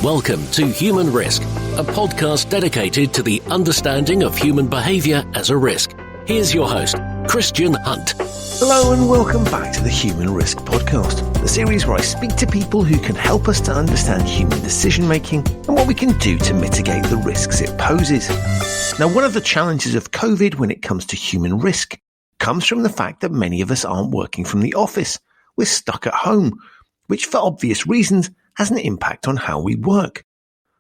Welcome to Human Risk, a podcast dedicated to the understanding of human behaviour as a risk. Here's your host, Christian Hunt. Hello and welcome back to the Human Risk Podcast, the series where I speak to people who can help us to understand human decision making and what we can do to mitigate the risks it poses. Now, one of the challenges of COVID when it comes to human risk comes from the fact that many of us aren't working from the office. We're stuck at home, which for obvious reasons has an impact on how we work.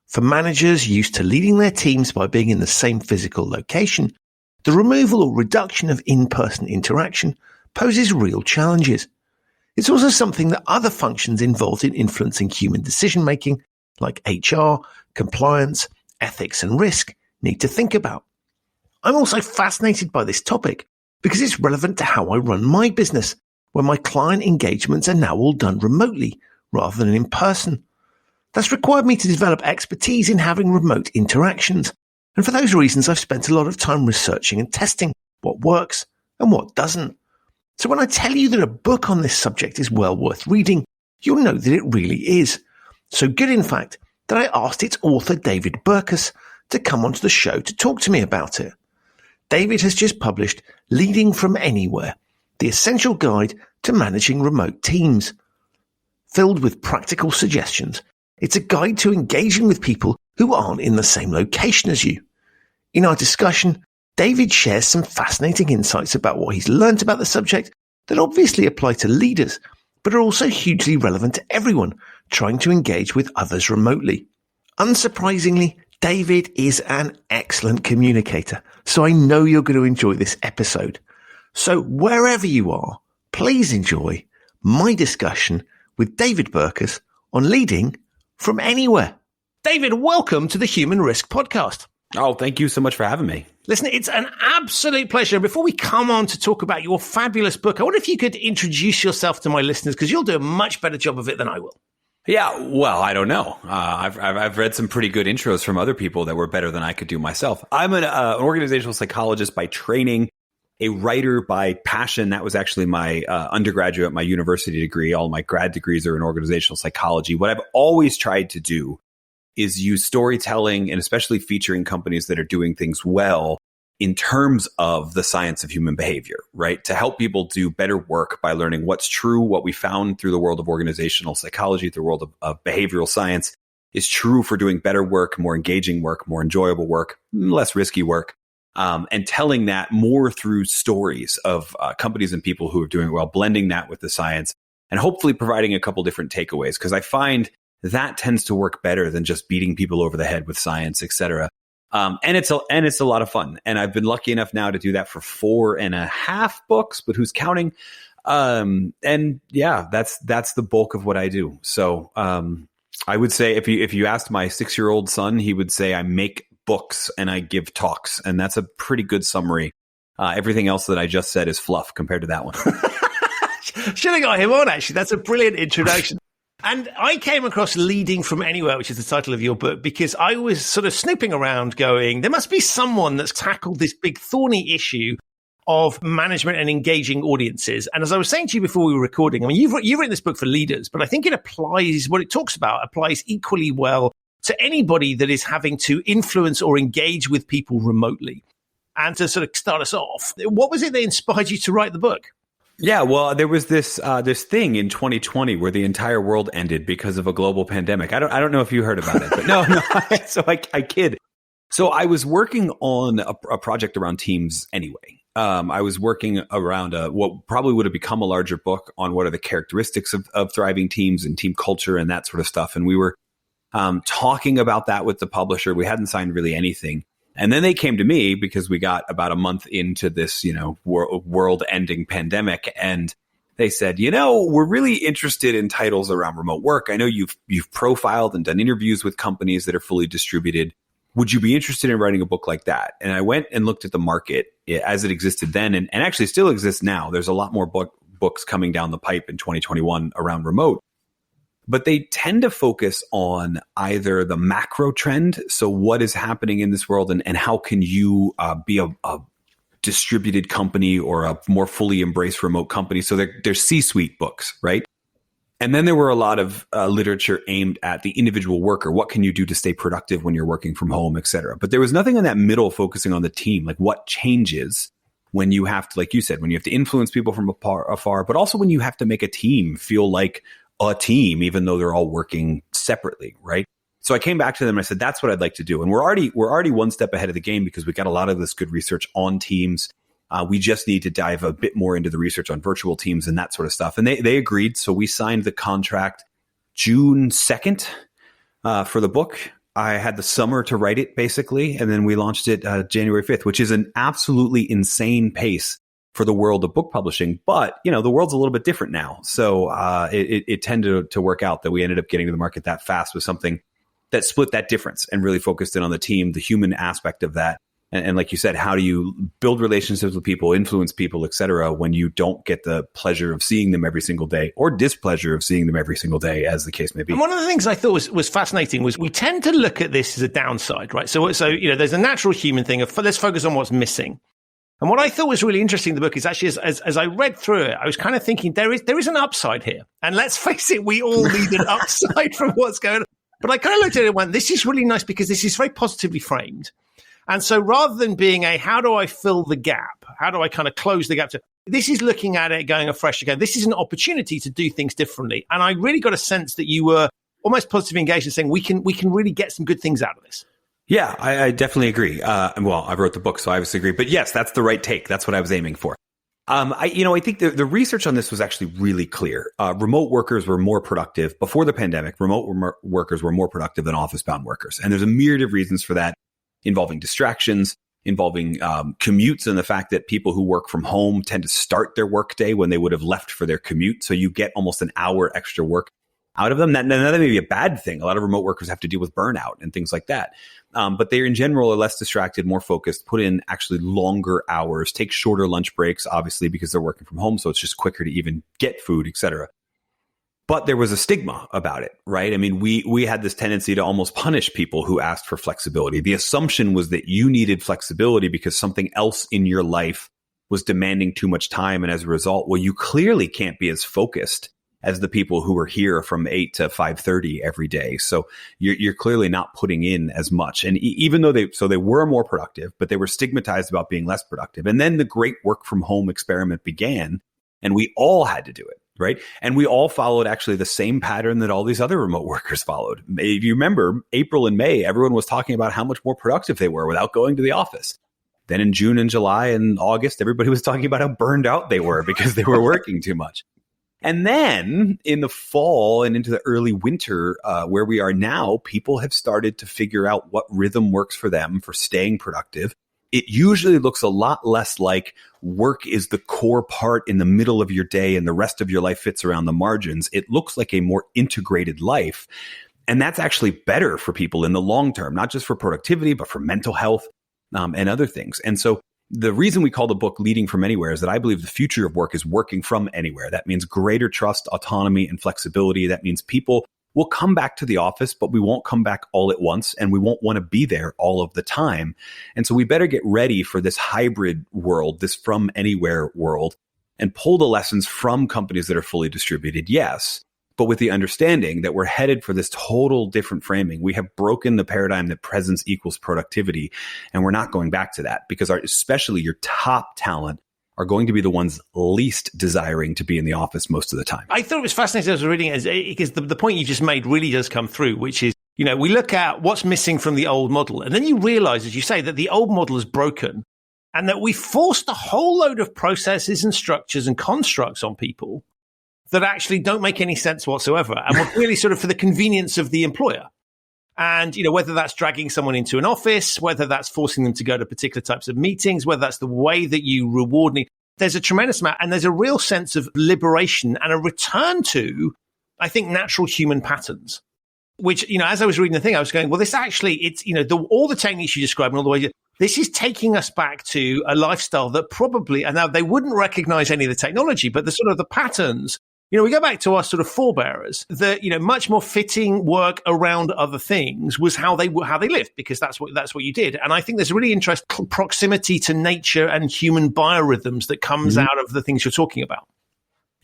For managers used to leading their teams by being in the same physical location, the removal or reduction of in-person interaction poses real challenges. It's also something that other functions involved in influencing human decision-making, like HR, compliance, ethics and risk, need to think about. I'm also fascinated by this topic because it's relevant to how I run my business, where my client engagements are now all done remotely rather than in person. That's required me to develop expertise in having remote interactions. And for those reasons, I've spent a lot of time researching and testing what works and what doesn't. So when I tell you that a book on this subject is well worth reading, you'll know that it really is. So good, in fact, that I asked its author, David Burkus, to come onto the show to talk to me about it. David has just published Leading from Anywhere, the essential guide to managing remote teams. Filled with practical suggestions, it's a guide to engaging with people who aren't in the same location as you. In our discussion, David shares some fascinating insights about what he's learned about the subject that obviously apply to leaders, but are also hugely relevant to everyone trying to engage with others remotely. Unsurprisingly, David is an excellent communicator, so I know you're going to enjoy this episode. So wherever you are, please enjoy my discussion with David Burkus on Leading from Anywhere. David, welcome to the Human Risk Podcast. Oh, thank you so much for having me. Listen, it's an absolute pleasure. Before we come on to talk about your fabulous book, I wonder if you could introduce yourself to my listeners, because you'll do a much better job of it than I will. Yeah, well, I don't know. I've read some pretty good intros from other people that were better than I could do myself. I'm an organizational psychologist by training, a writer by passion. That was actually my undergraduate, my university degree. All my grad degrees are in organizational psychology. What I've always tried to do is use storytelling, and especially featuring companies that are doing things well in terms of the science of human behavior, right? To help people do better work by learning what's true, what we found through the world of organizational psychology, through the world of behavioral science is true for doing better work, more engaging work, more enjoyable work, less risky work. And telling that more through stories of companies and people who are doing well, blending that with the science, and hopefully providing a couple different takeaways. Because I find that tends to work better than just beating people over the head with science, et cetera. And it's a lot of fun. And I've been lucky enough now to do that for 4.5 books, but who's counting? And yeah, that's the bulk of what I do. So I would say if you asked my 6-year-old son, he would say I make books and I give talks, and that's a pretty good summary. Everything else that I just said is fluff compared to that one. Should have got him on, actually. That's a brilliant introduction. And I came across Leading from Anywhere, which is the title of your book, because I was sort of snooping around going, there must be someone that's tackled this big thorny issue of management and engaging audiences. And as I was saying to you before we were recording, I mean, you've written this book for leaders, but I think it applies, what it talks about applies equally well to anybody that is having to influence or engage with people remotely. And to sort of start us off, what was it that inspired you to write the book? Yeah, well, there was this thing in 2020 where the entire world ended because of a global pandemic. I don't know if you heard about it, but no. So I kid. So I was working on a project around teams anyway. I was working around what probably would have become a larger book on what are the characteristics of thriving teams and team culture and that sort of stuff. And we were talking about that with the publisher. We hadn't signed really anything. And then they came to me because we got about a month into this, world-ending pandemic. And they said, we're really interested in titles around remote work. I know you've profiled and done interviews with companies that are fully distributed. Would you be interested in writing a book like that? And I went and looked at the market as it existed then and actually still exists now. There's a lot more books coming down the pipe in 2021 around remote. But they tend to focus on either the macro trend, so what is happening in this world and how can you be a distributed company or a more fully embraced remote company. So they're C-suite books, right? And then there were a lot of literature aimed at the individual worker. What can you do to stay productive when you're working from home, et cetera? But there was nothing in that middle focusing on the team, like what changes when you have to, like you said, when you have to influence people from afar, but also when you have to make a team feel like a team, even though they're all working separately, right? So I came back to them and I said, that's what I'd like to do. And we're already one step ahead of the game because we got a lot of this good research on teams. We just need to dive a bit more into the research on virtual teams and that sort of stuff. And they agreed. So we signed the contract June 2nd for the book. I had the summer to write it, basically. And then we launched it January 5th, which is an absolutely insane pace for the world of book publishing. But, the world's a little bit different now. So it tended to work out that we ended up getting to the market that fast with something that split that difference and really focused in on the team, the human aspect of that. And like you said, how do you build relationships with people, influence people, et cetera, when you don't get the pleasure of seeing them every single day or displeasure of seeing them every single day, as the case may be. And one of the things I thought was fascinating was we tend to look at this as a downside, right? So there's a natural human thing of let's focus on what's missing. And what I thought was really interesting in the book is actually, as I read through it, I was kind of thinking there is an upside here. And let's face it, we all need an upside from what's going on. But I kind of looked at it and went, this is really nice because this is very positively framed. And so rather than being how do I fill the gap? How do I kind of close the gap? This is looking at it, going afresh again. This is an opportunity to do things differently. And I really got a sense that you were almost positively engaged in saying we can really get some good things out of this. Yeah, I definitely agree. Well, I wrote the book, so I obviously agree. But yes, that's the right take. That's what I was aiming for. I think the research on this was actually really clear. Remote workers were more productive before the pandemic. Remote workers were more productive than office-bound workers. And there's a myriad of reasons for that, involving distractions, involving commutes, and the fact that people who work from home tend to start their workday when they would have left for their commute. So you get almost an hour extra work out of them. That may be a bad thing. A lot of remote workers have to deal with burnout and things like that. But they, in general, are less distracted, more focused, put in actually longer hours, take shorter lunch breaks, obviously, because they're working from home. So it's just quicker to even get food, et cetera. But there was a stigma about it, right? I mean, we had this tendency to almost punish people who asked for flexibility. The assumption was that you needed flexibility because something else in your life was demanding too much time. And as a result, well, you clearly can't be as focused as the people who are here from 8 to 5:30 every day. So you're clearly not putting in as much. And even though they were more productive, but they were stigmatized about being less productive. And then the great work from home experiment began, and we all had to do it. Right. And we all followed actually the same pattern that all these other remote workers followed. If you remember, April and May, everyone was talking about how much more productive they were without going to the office. Then in June and July and August, everybody was talking about how burned out they were because they were working too much. And then in the fall and into the early winter, where we are now, people have started to figure out what rhythm works for them for staying productive. It usually looks a lot less like work is the core part in the middle of your day and the rest of your life fits around the margins. It looks like a more integrated life. And that's actually better for people in the long term, not just for productivity, but for mental health and other things. And so the reason we call the book Leading from Anywhere is that I believe the future of work is working from anywhere. That means greater trust, autonomy, and flexibility. That means people will come back to the office, but we won't come back all at once, and we won't want to be there all of the time. And so we better get ready for this hybrid world, this from anywhere world, and pull the lessons from companies that are fully distributed, yes, but with the understanding that we're headed for this total different framing. We have broken the paradigm that presence equals productivity, and we're not going back to that because especially your top talent are going to be the ones least desiring to be in the office most of the time. I thought it was fascinating as I was reading it because the point you just made really does come through, which is, we look at what's missing from the old model. And then you realize, as you say, that the old model is broken and that we forced a whole load of processes and structures and constructs on people that actually don't make any sense whatsoever. And were really sort of for the convenience of the employer. And, whether that's dragging someone into an office, whether that's forcing them to go to particular types of meetings, whether that's the way that you reward them, there's a tremendous amount. And there's a real sense of liberation and a return to, I think, natural human patterns, which, as I was reading the thing, I was going, well, this actually, it's, all the techniques you described and all the way, this is taking us back to a lifestyle that probably, and now they wouldn't recognize any of the technology, but the sort of the patterns. We go back to our sort of forebearers that, much more fitting work around other things was how they lived, because that's what you did. And I think there's a really interesting proximity to nature and human biorhythms that comes out of the things you're talking about.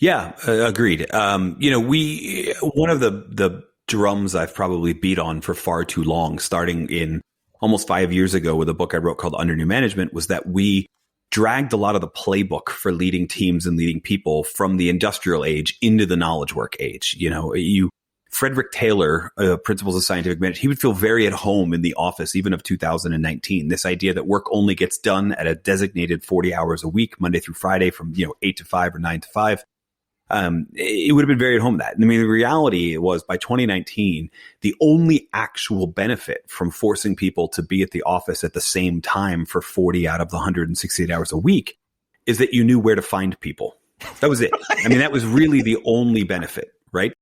Yeah, agreed. One of the drums I've probably beat on for far too long, starting in almost 5 years ago with a book I wrote called Under New Management, was that we dragged a lot of the playbook for leading teams and leading people from the industrial age into the knowledge work age. Frederick Taylor, Principles of Scientific Management, he would feel very at home in the office, even of 2019. This idea that work only gets done at a designated 40 hours a week, Monday through Friday from 8 to 5 or 9 to 5. It would have been very at home that. I mean, the reality was by 2019, the only actual benefit from forcing people to be at the office at the same time for 40 out of the 168 hours a week is that you knew where to find people. That was it. I mean, that was really the only benefit, right?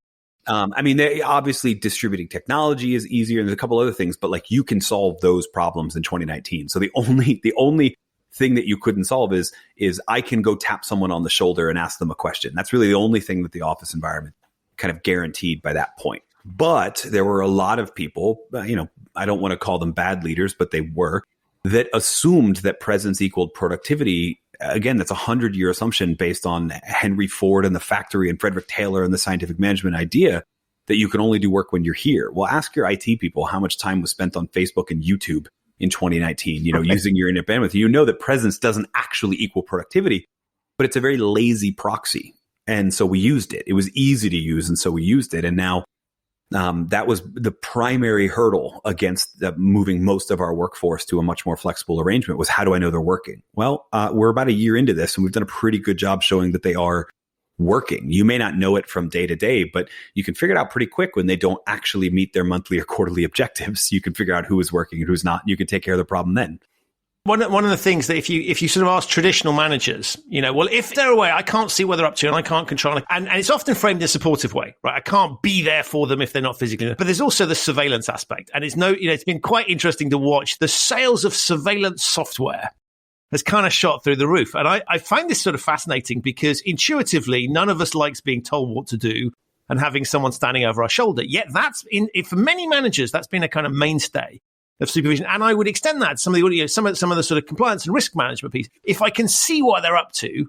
Obviously distributing technology is easier and there's a couple other things, but like you can solve those problems in 2019. So the only thing that you couldn't solve is I can go tap someone on the shoulder and ask them a question. That's really the only thing that the office environment kind of guaranteed by that point. But there were a lot of people, I don't want to call them bad leaders, but they were, that assumed that presence equaled productivity. Again, that's a 100-year assumption based on Henry Ford and the factory and Frederick Taylor and the scientific management idea that you can only do work when you're here. Well, ask your IT people how much time was spent on Facebook and YouTube in 2019, using your internet bandwidth. You know that presence doesn't actually equal productivity, but it's a very lazy proxy. And so we used it. It was easy to use, and so we used it. And now that was the primary hurdle against moving most of our workforce to a much more flexible arrangement was, how do I know they're working? Well, we're about a year into this, and we've done a pretty good job showing that they are working. You may not know it from day to day, but you can figure it out pretty quick when they don't actually meet their monthly or quarterly objectives. You can figure out who is working and who's not. And you can take care of the problem then. One of the things that if you sort of ask traditional managers, well, if they're away, I can't see what they're up to and I can't control it. And it's often framed in a supportive way, right? I can't be there for them if they're not physically there. But there's also the surveillance aspect. And it's been quite interesting to watch the sales of surveillance software has kind of shot through the roof. And I find this sort of fascinating because intuitively, none of us likes being told what to do and having someone standing over our shoulder. Yet for many managers, that's been a kind of mainstay of supervision. And I would extend that to some of the some of the sort of compliance and risk management piece. If I can see what they're up to,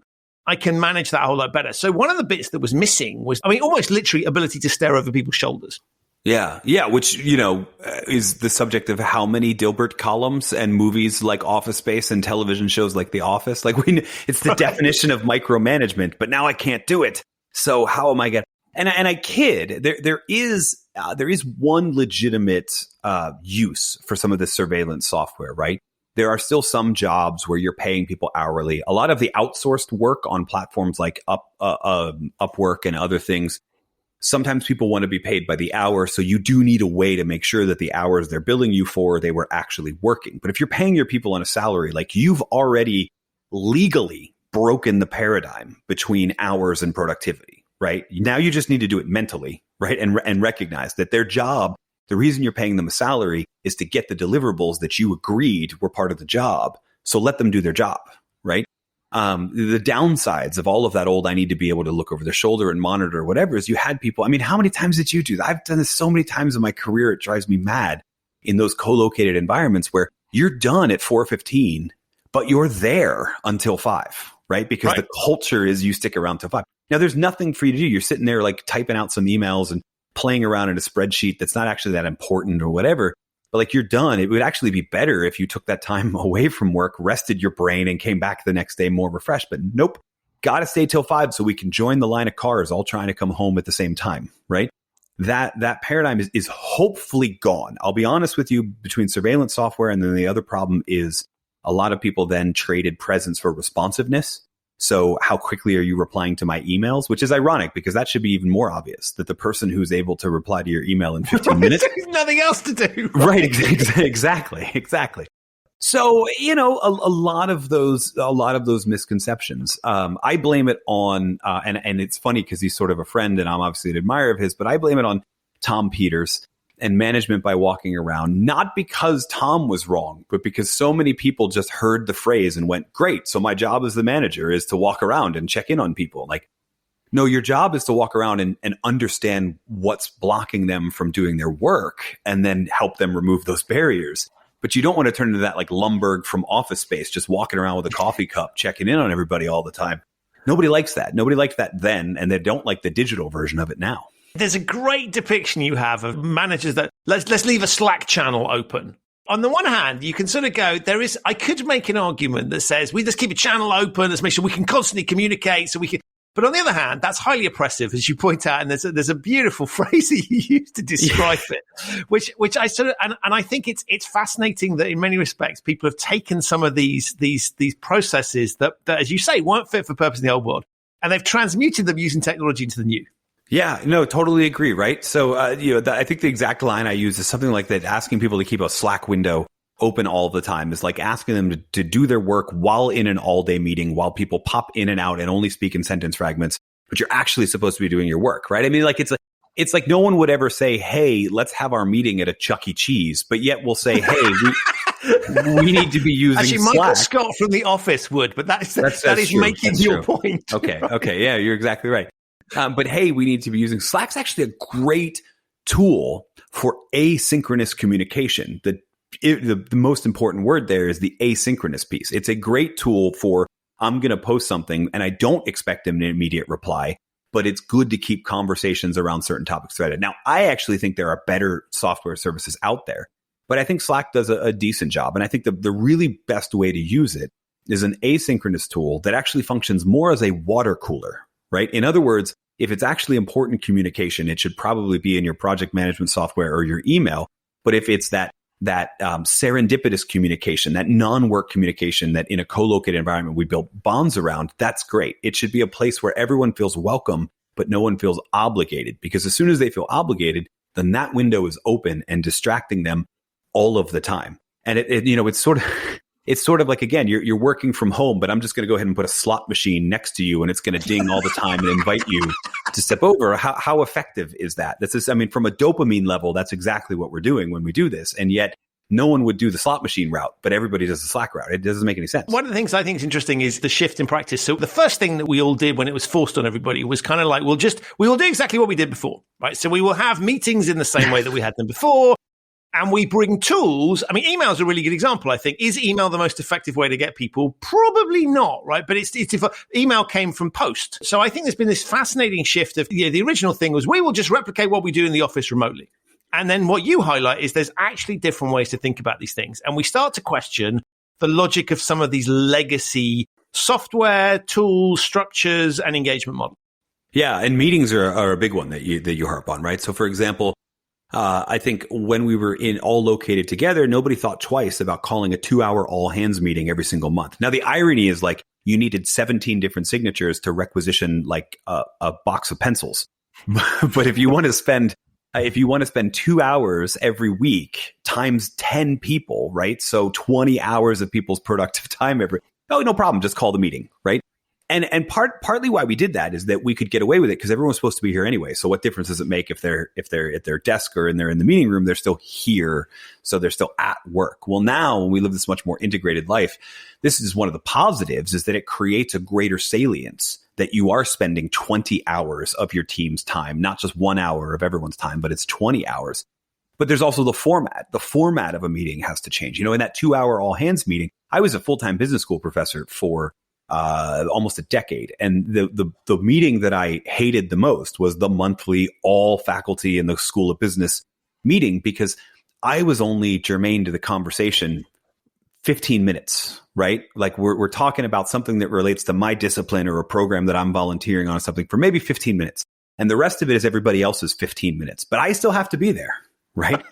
I can manage that a whole lot better. So one of the bits that was missing was, almost literally ability to stare over people's shoulders. Yeah, which, is the subject of how many Dilbert columns and movies like Office Space and television shows like The Office. Like it's the definition of micromanagement, but now I can't do it. So how am I going to? And I kid, there is one legitimate use for some of this surveillance software, right? There are still some jobs where you're paying people hourly. A lot of the outsourced work on platforms like Upwork and other things, sometimes people want to be paid by the hour. So you do need a way to make sure that the hours they're billing you for, they were actually working. But if you're paying your people on a salary, like you've already legally broken the paradigm between hours and productivity. Right now, you just need to do it mentally, right? And recognize that their job, the reason you're paying them a salary is to get the deliverables that you agreed were part of the job. So let them do their job, right? The downsides of all of that old, I need to be able to look over their shoulder and monitor or whatever, is you had people. How many times did you do that? I've done this so many times in my career. It drives me mad in those co-located environments where you're done at 4:15, but you're there until 5, right? Because the culture is you stick around till 5. Now, there's nothing for you to do. You're sitting there like typing out some emails and playing around in a spreadsheet that's not actually that important or whatever. But like you're done. It would actually be better if you took that time away from work, rested your brain, and came back the next day more refreshed. But nope, got to stay till 5 so we can join the line of cars all trying to come home at the same time, right? That paradigm is hopefully gone. I'll be honest with you, between surveillance software and then the other problem is a lot of people then traded presence for responsiveness. So how quickly are you replying to my emails? Which is ironic because that should be even more obvious, that the person who's able to reply to your email in 15 minutes. There's nothing else to do. Right. Exactly. So, a lot of those misconceptions, I blame it on, and it's funny because he's sort of a friend and I'm obviously an admirer of his, but I blame it on Tom Peters and management by walking around, not because Tom was wrong, but because so many people just heard the phrase and went, great. So my job as the manager is to walk around and check in on people. Like, no, your job is to walk around and understand what's blocking them from doing their work and then help them remove those barriers. But you don't want to turn into that like Lumbergh from Office Space, just walking around with a coffee cup, checking in on everybody all the time. Nobody likes that. Nobody liked that then, and they don't like the digital version of it now. There's a great depiction you have of managers that let's leave a Slack channel open. On the one hand, you can sort of go, I could make an argument that says we just keep a channel open, let's make sure we can constantly communicate so we can. But on the other hand, that's highly oppressive, as you point out, and there's a beautiful phrase that you use to describe it, which I sort of and I think it's fascinating that in many respects people have taken some of these processes that as you say weren't fit for purpose in the old world, and they've transmuted them using technology into the new. Yeah, no, totally agree. Right. So, I think the exact line I use is something like that. Asking people to keep a Slack window open all the time is like asking them to do their work while in an all-day meeting, while people pop in and out and only speak in sentence fragments, but you're actually supposed to be doing your work, right? I mean, like it's like no one would ever say, "Hey, let's have our meeting at a Chuck E. Cheese," but yet we'll say, "Hey, we need to be using Actually, Slack." Michael Scott from The Office would, but that is true. making That's your true. point. Okay, yeah, you're exactly right. But hey, we need to be using Slack's actually a great tool for asynchronous communication. The most important word there is the asynchronous piece. It's a great tool for, I'm going to post something and I don't expect an immediate reply, but it's good to keep conversations around certain topics threaded. Now, I actually think there are better software services out there, but I think Slack does a decent job. And I think the really best way to use it is an asynchronous tool that actually functions more as a water cooler, right? In other words, if it's actually important communication, it should probably be in your project management software or your email. But if it's that serendipitous communication, that non-work communication that in a co-located environment we build bonds around, that's great. It should be a place where everyone feels welcome, but no one feels obligated. Because as soon as they feel obligated, then that window is open and distracting them all of the time. And it's sort of like, again, you're working from home, but I'm just going to go ahead and put a slot machine next to you and it's going to ding all the time and invite you to step over. How effective is that? From a dopamine level, that's exactly what we're doing when we do this. And yet no one would do the slot machine route, but everybody does the Slack route. It doesn't make any sense. One of the things I think is interesting is the shift in practice. So the first thing that we all did when it was forced on everybody was kind of like, we will do exactly what we did before, right? So we will have meetings in the same way that we had them before. And we bring tools. I mean, email is a really good example, I think. Is email the most effective way to get people? Probably not, right? But it's if email came from post. So I think there's been this fascinating shift of, the original thing was we will just replicate what we do in the office remotely. And then what you highlight is there's actually different ways to think about these things. And we start to question the logic of some of these legacy software, tools, structures, and engagement models. Yeah, and meetings are a big one that you harp on, right? So for example, I think when we were all located together, nobody thought twice about calling a 2-hour all hands meeting every single month. Now, the irony is like you needed 17 different signatures to requisition like a box of pencils. But if you want to spend 2 hours every week times 10 people, right? So 20 hours of people's productive time no problem. Just call the meeting, right? And partly why we did that is that we could get away with it because everyone was supposed to be here anyway. So what difference does it make if they're at their desk or they're in the meeting room? They're still here, so they're still at work. Well, now when we live this much more integrated life, this is one of the positives is that it creates a greater salience that you are spending 20 hours of your team's time, not just 1 hour of everyone's time, but it's 20 hours. But there's also the format. The format of a meeting has to change. In that 2-hour all hands meeting, I was a full-time business school professor for almost a decade. And the meeting that I hated the most was the monthly all faculty in the School of Business meeting, because I was only germane to the conversation 15 minutes, right? Like we're talking about something that relates to my discipline or a program that I'm volunteering on, something for maybe 15 minutes. And the rest of it is everybody else's 15 minutes, but I still have to be there. Right.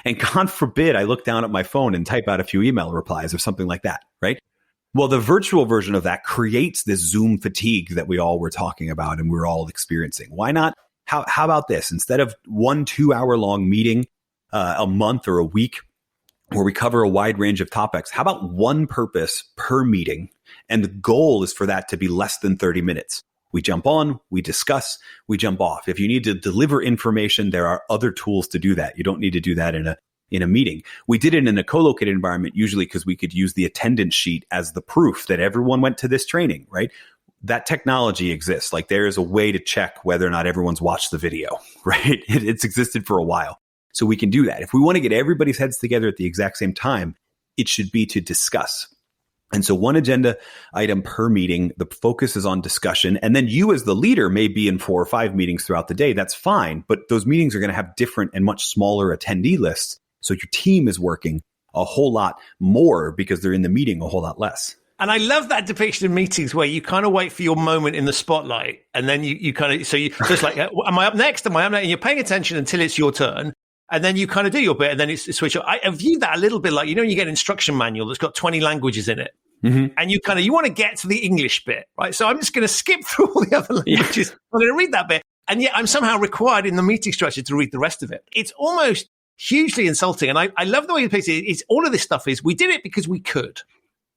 And God forbid I look down at my phone and type out a few email replies or something like that. Right. Well, the virtual version of that creates this Zoom fatigue that we all were talking about and we're all experiencing. Why not? How about this? Instead of 1 2-hour long meeting a month or a week where we cover a wide range of topics, how about one purpose per meeting? And the goal is for that to be less than 30 minutes. We jump on, we discuss, we jump off. If you need to deliver information, there are other tools to do that. You don't need to do that in a meeting. We did it in a co-located environment, usually because we could use the attendance sheet as the proof that everyone went to this training, right? That technology exists. Like there is a way to check whether or not everyone's watched the video, right? It's existed for a while. So we can do that. If we want to get everybody's heads together at the exact same time, it should be to discuss. And so one agenda item per meeting, the focus is on discussion. And then you as the leader may be in 4 or 5 meetings throughout the day. That's fine. But those meetings are going to have different and much smaller attendee lists. So your team is working a whole lot more because they're in the meeting a whole lot less. And I love that depiction of meetings where you kind of wait for your moment in the spotlight. And then you kind of, so it's like, am I up next? Am I up next? And you're paying attention until it's your turn. And then you kind of do your bit and then it's switch. I view that a little bit like, when you get an instruction manual that's got 20 languages in it. Mm-hmm. And you want to get to the English bit, right? So I'm just going to skip through all the other languages. Yeah. I'm going to read that bit. And yet I'm somehow required in the meeting structure to read the rest of it. It's almost hugely insulting. And I love the way you put it. It's all of this stuff is we did it because we could.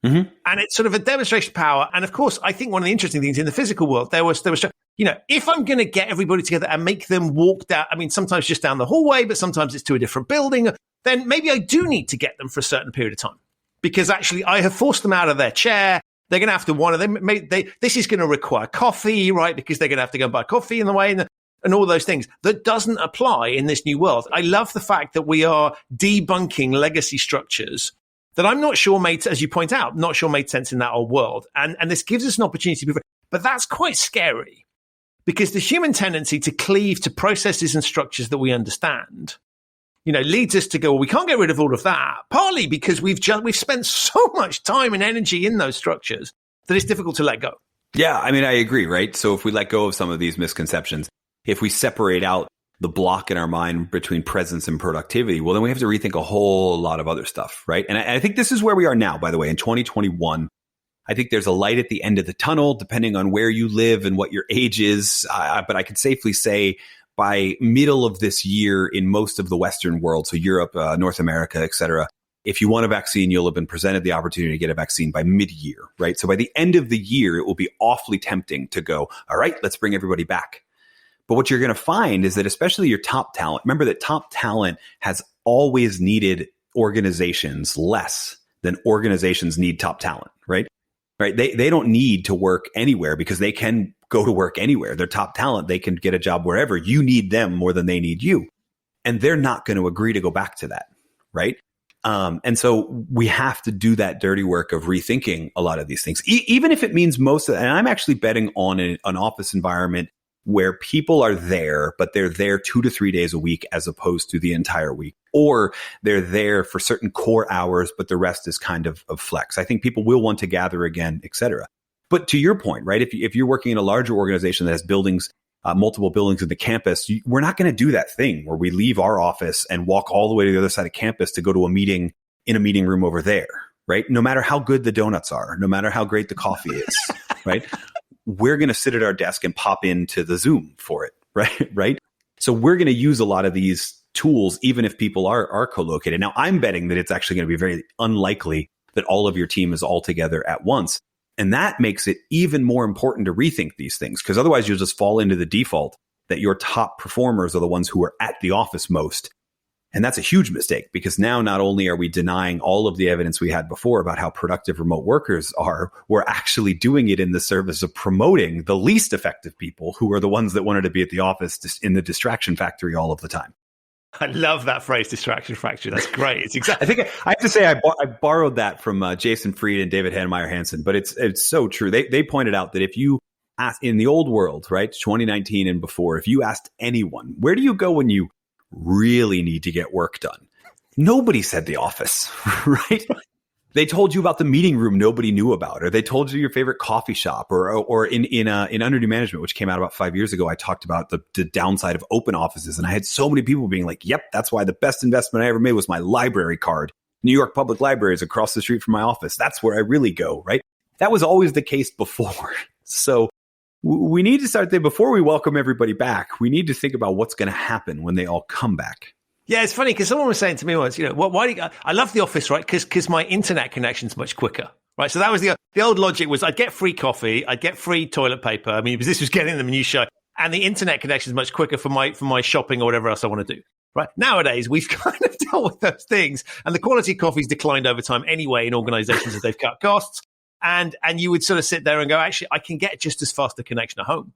Mm-hmm. And it's sort of a demonstration of power. And of course, I think one of the interesting things in the physical world, there was, if I'm going to get everybody together and make them walk down, sometimes just down the hallway, but sometimes it's to a different building, then maybe I do need to get them for a certain period of time. Because actually, I have forced them out of their chair. They're going to have to want to. This is going to require coffee, right? Because they're going to have to go and buy coffee in the way and all those things. That doesn't apply in this new world. I love the fact that we are debunking legacy structures that I'm not sure made, as you point out, not sure made sense in that old world. And this gives us an opportunity to be, but that's quite scary because the human tendency to cleave to processes and structures that we understand leads us to go, well, we can't get rid of all of that, partly because we've spent so much time and energy in those structures that it's difficult to let go. Yeah, I agree, right? So if we let go of some of these misconceptions, if we separate out the block in our mind between presence and productivity, well, then we have to rethink a whole lot of other stuff, right? And I think this is where we are now, by the way, in 2021. I think there's a light at the end of the tunnel, depending on where you live and what your age is. But I could safely say by middle of this year in most of the Western world, so Europe, North America, et cetera, if you want a vaccine, you'll have been presented the opportunity to get a vaccine by mid-year, right? So by the end of the year, it will be awfully tempting to go, all right, let's bring everybody back. But what you're going to find is that especially your top talent, remember that top talent has always needed organizations less than organizations need top talent, right? Right? They don't need to work anywhere because they can go to work anywhere. They're top talent. They can get a job wherever. You need them more than they need you. And they're not going to agree to go back to that, right? And so we have to do that dirty work of rethinking a lot of these things, even if it means and I'm actually betting on an office environment where people are there, but they're there 2 to 3 days a week as opposed to the entire week, or they're there for certain core hours, but the rest is kind of flex. I think people will want to gather again, et cetera. But to your point, right, if you're working in a larger organization that has buildings, multiple buildings in the campus, we're not going to do that thing where we leave our office and walk all the way to the other side of campus to go to a meeting in a meeting room over there, right? No matter how good the donuts are, no matter how great the coffee is, right? We're going to sit at our desk and pop into the Zoom for it, right? So we're going to use a lot of these tools, even if people are co-located. Now, I'm betting that it's actually going to be very unlikely that all of your team is all together at once. And that makes it even more important to rethink these things, because otherwise you'll just fall into the default that your top performers are the ones who are at the office most. And that's a huge mistake, because now not only are we denying all of the evidence we had before about how productive remote workers are, we're actually doing it in the service of promoting the least effective people, who are the ones that wanted to be at the office in the distraction factory all of the time. I love that phrase, distraction factory. That's great. It's exactly. I think I have to say I borrowed that from Jason Fried and David Hanmeyer Hansen, but it's so true. They pointed out that if you ask in the old world, right, 2019 and before, if you asked anyone, where do you go when you really need to get work done? Nobody said the office, right? They told you about the meeting room nobody knew about, or they told you your favorite coffee shop, or in Under New Management, which came out about 5 years ago, I talked about the downside of open offices. And I had so many people being like, yep, that's why the best investment I ever made was my library card. New York Public Library is across the street from my office. That's where I really go, right? That was always the case before. So we need to start there before we welcome everybody back. We need to think about what's going to happen when they all come back. Yeah, it's funny because someone was saying to me once, why do you, I love the office, right? Because my internet connection's much quicker, right? So that was the old logic was I'd get free coffee, I'd get free toilet paper. I mean, because this was getting the minutiae, and the internet connection is much quicker for my shopping or whatever else I want to do, right? Nowadays, we've kind of dealt with those things, and the quality of coffee's declined over time anyway in organizations as they've cut costs. And you would sort of sit there and go, actually, I can get just as fast a connection at home.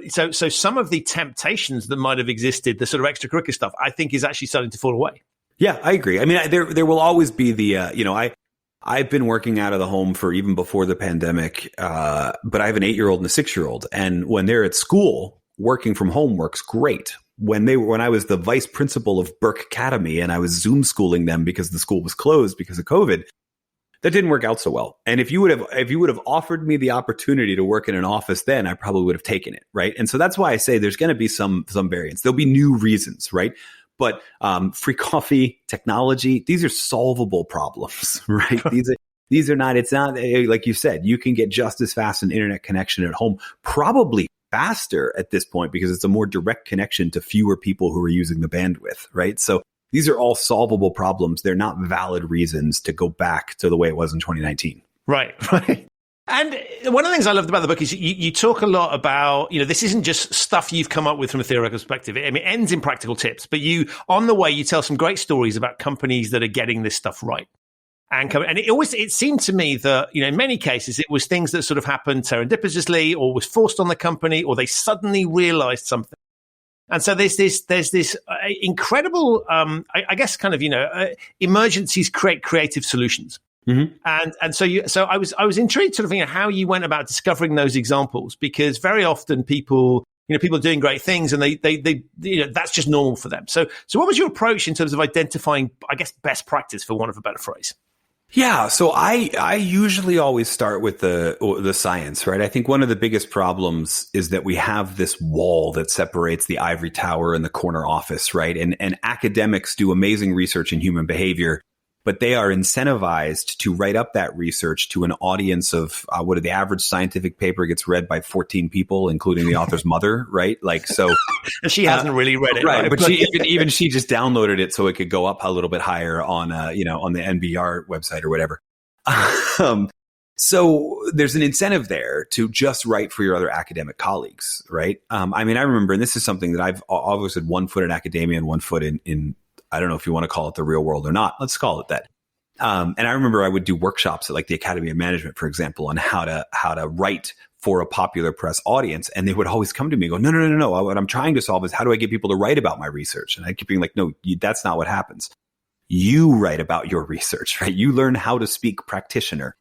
So some of the temptations that might have existed, the sort of extracurricular stuff, I think is actually starting to fall away. Yeah, I agree. I mean, there will always be the, I've been working out of the home for even before the pandemic, but I have an 8-year-old and a 6-year-old. And when they're at school, working from home works great. When I was the vice principal of Burke Academy and I was Zoom schooling them because the school was closed because of COVID, that didn't work out so well. And if you would have offered me the opportunity to work in an office then, I probably would have taken it, right? And so that's why I say there's going to be some variance. There'll be new reasons, right? But free coffee, technology, these are solvable problems, right? These are not, it's not, like you said, you can get just as fast an internet connection at home, probably faster at this point because it's a more direct connection to fewer people who are using the bandwidth, right? So these are all solvable problems. They're not valid reasons to go back to the way it was in 2019. Right. And one of the things I loved about the book is you talk a lot about, this isn't just stuff you've come up with from a theoretical perspective. I mean, it ends in practical tips, but on the way, you tell some great stories about companies that are getting this stuff right. And it seemed to me that, in many cases, it was things that sort of happened serendipitously or was forced on the company or they suddenly realized something. And so there's this incredible, I guess, kind of, emergencies create creative solutions. Mm-hmm. And so I was intrigued sort of, how you went about discovering those examples, because very often people are doing great things and they that's just normal for them. So what was your approach in terms of identifying, I guess, best practice, for want of a better phrase? Yeah. So I usually always start with the science, right? I think one of the biggest problems is that we have this wall that separates the ivory tower and the corner office, right? And academics do amazing research in human behavior, but they are incentivized to write up that research to an audience of the average scientific paper gets read by 14 people, including the author's mother, right? Like, so she hasn't really read it, right? But she just downloaded it so it could go up a little bit higher on on the NBR website or whatever. So there's an incentive there to just write for your other academic colleagues, right? I remember, and this is something that I've always had one foot in academia and one foot in I don't know if you want to call it the real world or not. Let's call it that. And I remember I would do workshops at like the Academy of Management, for example, on how to write for a popular press audience. And they would always come to me and go, no. What I'm trying to solve is how do I get people to write about my research? And I keep being like, no, that's not what happens. You write about your research, right? You learn how to speak practitioner.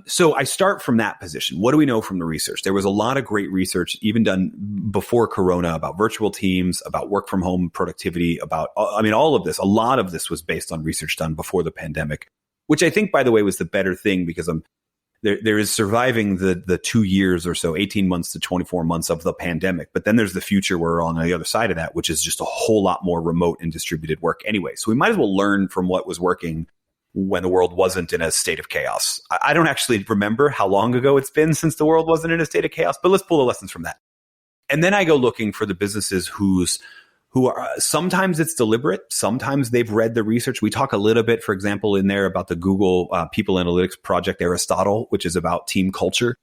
So I start from that position. What do we know from the research? There was a lot of great research even done before Corona about virtual teams, about work from home productivity, about, all of this. A lot of this was based on research done before the pandemic, which I think, by the way, was the better thing because there is surviving the 2 years or so, 18 months to 24 months of the pandemic. But then there's the future where we're on the other side of that, which is just a whole lot more remote and distributed work anyway. So we might as well learn from what was working when the world wasn't in a state of chaos. I don't actually remember how long ago it's been since the world wasn't in a state of chaos, but let's pull the lessons from that. And then I go looking for the businesses who are, sometimes it's deliberate, sometimes they've read the research. We talk a little bit, for example, in there about the Google People Analytics Project Aristotle, which is about team culture.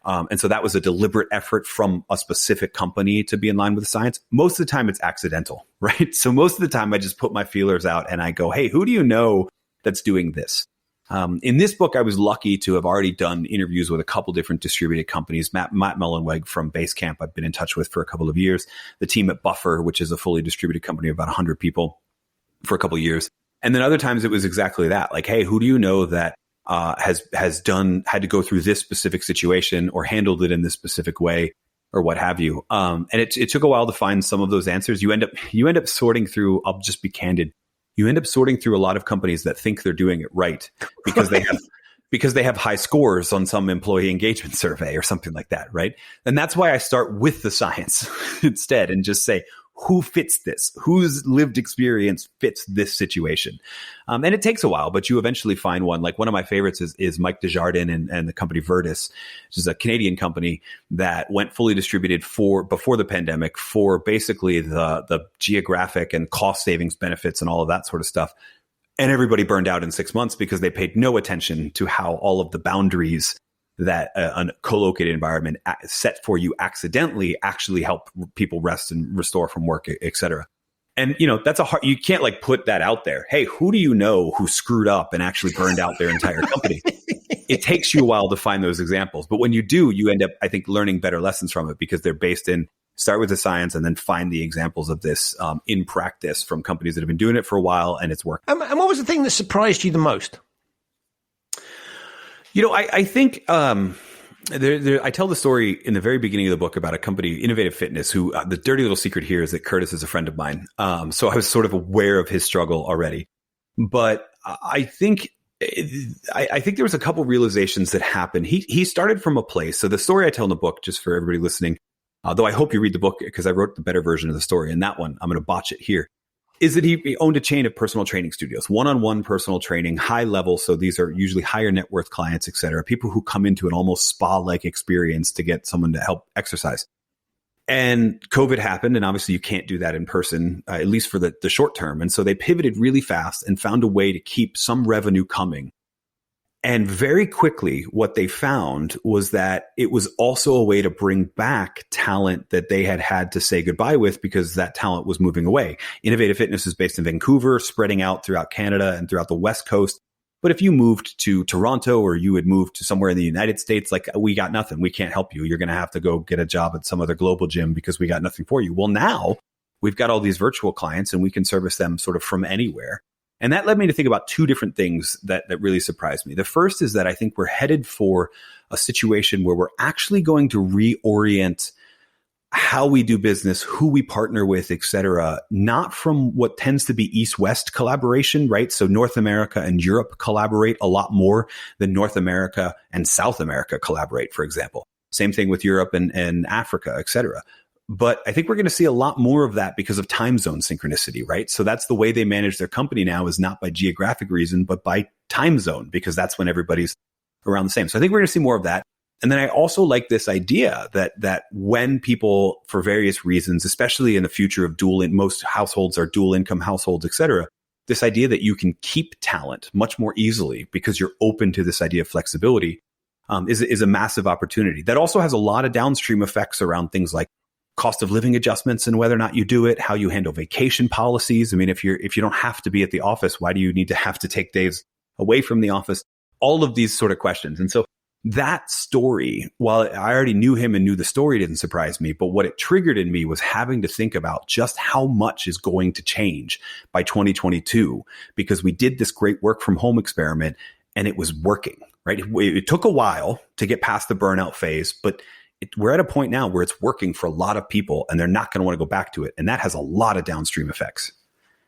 And so that was a deliberate effort from a specific company to be in line with the science. Most of the time it's accidental, right? So most of the time I just put my feelers out and I go, hey, who do you know that's doing this? In this book, I was lucky to have already done interviews with a couple different distributed companies. Matt Mullenweg from Basecamp, I've been in touch with for a couple of years. The team at Buffer, which is a fully distributed company of about 100 people, for a couple of years. And then other times it was exactly that. Like, hey, who do you know that had to go through this specific situation or handled it in this specific way or what have you? And it took a while to find some of those answers. You end up sorting through, I'll just be candid, you end up sorting through a lot of companies that think they're doing it right because they have high scores on some employee engagement survey or something like that, right? And that's why I start with the science instead and just say, who fits this? Whose lived experience fits this situation? And it takes a while, but you eventually find one. Like one of my favorites is Mike Desjardins and the company Burkus, which is a Canadian company that went fully distributed before the pandemic for basically the geographic and cost savings benefits and all of that sort of stuff. And everybody burned out in 6 months because they paid no attention to how all of the boundaries that a co-located environment set for you accidentally actually help people rest and restore from work, et cetera. And, that's you can't like put that out there. Hey, who do you know who screwed up and actually burned out their entire company? It takes you a while to find those examples. But when you do, you end up, I think, learning better lessons from it because they're based in start with the science and then find the examples of this in practice from companies that have been doing it for a while and it's worked. And what was the thing that surprised you the most? I think I tell the story in the very beginning of the book about a company, Innovative Fitness, who the dirty little secret here is that Curtis is a friend of mine. So I was sort of aware of his struggle already. But I think there was a couple realizations that happened. He started from a place. So the story I tell in the book, just for everybody listening, though I hope you read the book because I wrote the better version of the story. And that one, I'm going to botch it here, is that he owned a chain of personal training studios, one-on-one personal training, high level. So these are usually higher net worth clients, et cetera, people who come into an almost spa-like experience to get someone to help exercise. And COVID happened, and obviously you can't do that in person, at least for the short term. And so they pivoted really fast and found a way to keep some revenue coming. And very quickly, what they found was that it was also a way to bring back talent that they had to say goodbye with because that talent was moving away. Innovative Fitness is based in Vancouver, spreading out throughout Canada and throughout the West Coast. But if you moved to Toronto or you had moved to somewhere in the United States, like, we got nothing. We can't help you. You're going to have to go get a job at some other global gym because we got nothing for you. Well, now we've got all these virtual clients and we can service them sort of from anywhere. And that led me to think about two different things that really surprised me. The first is that I think we're headed for a situation where we're actually going to reorient how we do business, who we partner with, et cetera, not from what tends to be East-West collaboration, right? So North America and Europe collaborate a lot more than North America and South America collaborate, for example. Same thing with Europe and Africa, et cetera. But I think we're going to see a lot more of that because of time zone synchronicity, right? So that's the way they manage their company now, is not by geographic reason, but by time zone, because that's when everybody's around the same. So I think we're going to see more of that. And then I also like this idea that when people, for various reasons, especially in the future of most households are dual income households, et cetera, this idea that you can keep talent much more easily because you're open to this idea of flexibility is a massive opportunity. That also has a lot of downstream effects around things like cost of living adjustments and whether or not you do it, how you handle vacation policies. I mean, if you don't have to be at the office, why do you need to have to take days away from the office? All of these sort of questions. And so that story, while I already knew him and knew the story, didn't surprise me. But what it triggered in me was having to think about just how much is going to change by 2022, because we did this great work from home experiment and it was working, right? It took a while to get past the burnout phase, but we're at a point now where it's working for a lot of people and they're not going to want to go back to it. And that has a lot of downstream effects.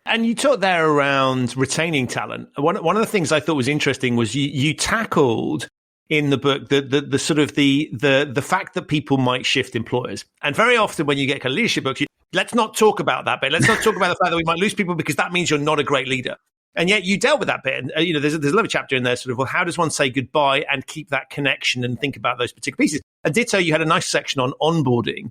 And you talked there around retaining talent. One of the things I thought was interesting was you tackled in the book the sort of the fact that people might shift employers. And very often when you get kind of leadership books, let's not talk about that bit. Let's not talk about the fact that we might lose people because that means you're not a great leader. And yet you dealt with that bit. And, there's a lovely chapter in there sort of, well, how does one say goodbye and keep that connection and think about those particular pieces? And ditto, you had a nice section on onboarding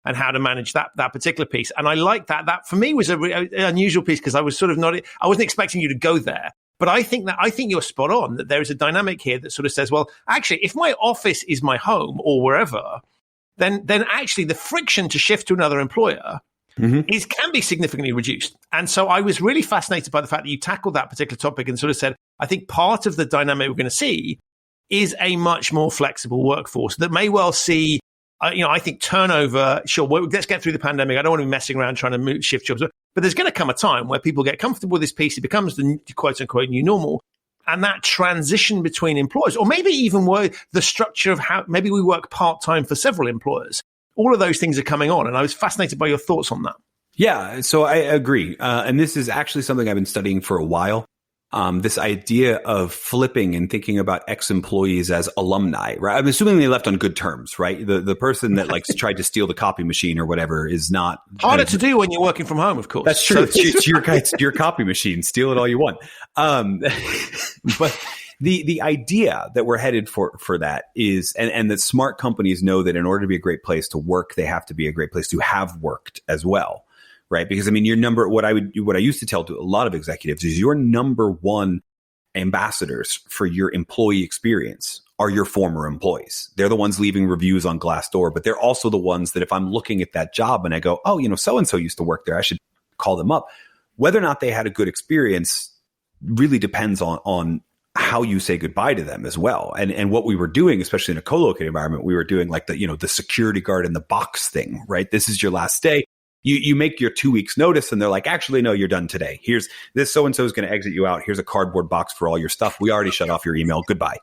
and how to manage that particular piece. And I like that. That for me was an unusual piece because I was sort of I wasn't expecting you to go there. But I think you're spot on, that there is a dynamic here that sort of says, well, actually, if my office is my home or wherever, then actually the friction to shift to another employer can be significantly reduced. And so I was really fascinated by the fact that you tackled that particular topic and sort of said, I think part of the dynamic we're going to see is a much more flexible workforce that may well see, I think turnover, sure, let's get through the pandemic. I don't want to be messing around trying to shift jobs. But there's going to come a time where people get comfortable with this piece. It becomes the quote unquote new normal. And that transition between employers, or maybe even the structure of how maybe we work part-time for several employers. All of those things are coming on. And I was fascinated by your thoughts on that. Yeah, so I agree. And this is actually something I've been studying for a while. This idea of flipping and thinking about ex-employees as alumni, right? I'm assuming they left on good terms, right? The person that tried to steal the copy machine or whatever is not harder to do when you're working from home, of course. That's true. It's your copy machine. Steal it all you want. But the idea that we're headed for that is, and that smart companies know that in order to be a great place to work, they have to be a great place to have worked as well. Right. Because I mean, what I used to tell to a lot of executives is your number one ambassadors for your employee experience are your former employees. They're the ones leaving reviews on Glassdoor, but they're also the ones that if I'm looking at that job and I go, oh, so-and-so used to work there, I should call them up. Whether or not they had a good experience really depends on how you say goodbye to them as well. And what we were doing, especially in a co-located environment, we were doing like the security guard in the box thing, right? This is your last day. You make your 2 weeks notice and they're like, actually, no, you're done today. Here's this so-and-so is going to exit you out. Here's a cardboard box for all your stuff. We already shut off your email. Goodbye.